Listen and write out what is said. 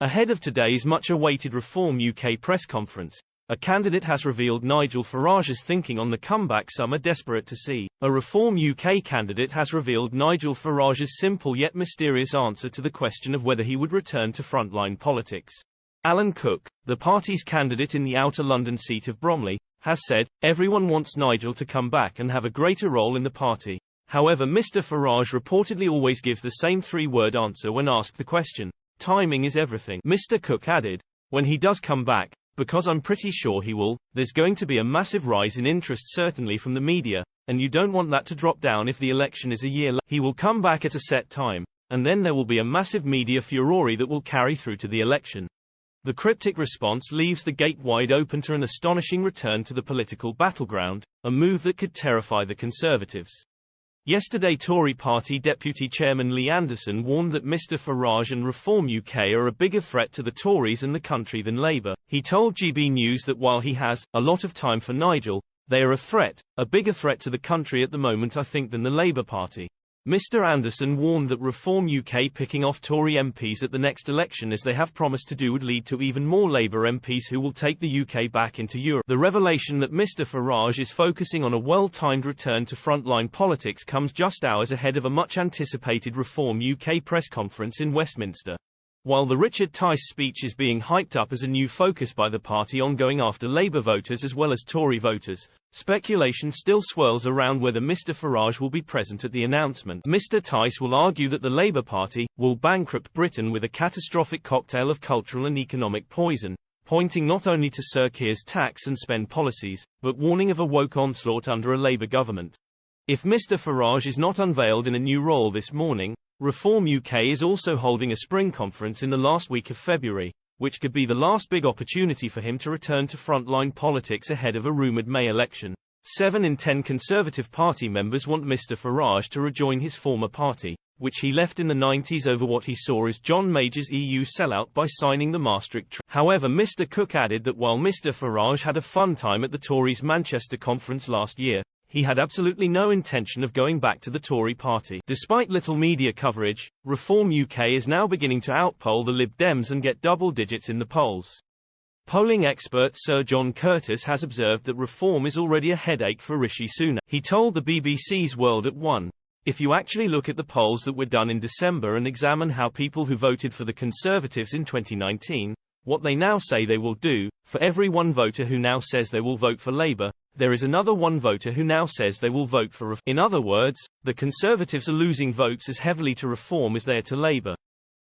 Ahead of today's much-awaited Reform UK press conference, a candidate has revealed Nigel Farage's thinking on the comeback some are desperate to see. A Reform UK candidate has revealed Nigel Farage's simple yet mysterious answer to the question of whether he would return to frontline politics. Alan Cook, the party's candidate in the Outer London seat of Bromley, has said, "Everyone wants Nigel to come back and have a greater role in the party." However, Mr Farage reportedly always gives the same three-word answer when asked the question. Timing is everything. Mr Cook added, "When he does come back, because I'm pretty sure he will, there's going to be a massive rise in interest certainly from the media, and you don't want that to drop down if the election is a year later. He will come back at a set time, and then there will be a massive media furore that will carry through to the election." The cryptic response leaves the gate wide open to an astonishing return to the political battleground, a move that could terrify the Conservatives. Yesterday, Tory party Deputy Chairman Lee Anderson warned that Mr Farage and Reform UK are a bigger threat to the Tories and the country than Labour. He told GB News that while he has a lot of time for Nigel, they are a bigger threat to the country at the moment I think than the Labour Party. Mr Anderson warned that Reform UK picking off Tory MPs at the next election as they have promised to do would lead to even more Labour MPs who will take the UK back into Europe. The revelation that Mr Farage is focusing on a well-timed return to frontline politics comes just hours ahead of a much-anticipated Reform UK press conference in Westminster. While the Richard Tice speech is being hyped up as a new focus by the party on going after Labour voters as well as Tory voters, speculation still swirls around whether Mr Farage will be present at the announcement. Mr Tice will argue that the Labour Party will bankrupt Britain with a catastrophic cocktail of cultural and economic poison, pointing not only to Sir Keir's tax and spend policies, but warning of a woke onslaught under a Labour government. If Mr Farage is not unveiled in a new role this morning, Reform UK is also holding a spring conference in the last week of February, which could be the last big opportunity for him to return to frontline politics ahead of a rumoured May election. 7 in 10 Conservative Party members want Mr Farage to rejoin his former party, which he left in the 90s over what he saw as John Major's EU sellout by signing the Maastricht Treaty. However, Mr Cook added that while Mr Farage had a fun time at the Tories' Manchester conference last year, he had absolutely no intention of going back to the Tory party. Despite little media coverage, Reform UK is now beginning to outpoll the Lib Dems and get double digits in the polls. Polling expert Sir John Curtis has observed that Reform is already a headache for Rishi Sunak. He told the BBC's World at 1. "If you actually look at the polls that were done in December and examine how people who voted for the Conservatives in 2019, what they now say they will do, for every one voter who now says they will vote for Labour, there is another one voter who now says they will vote for Reform. In other words, the Conservatives are losing votes as heavily to Reform as they are to Labour."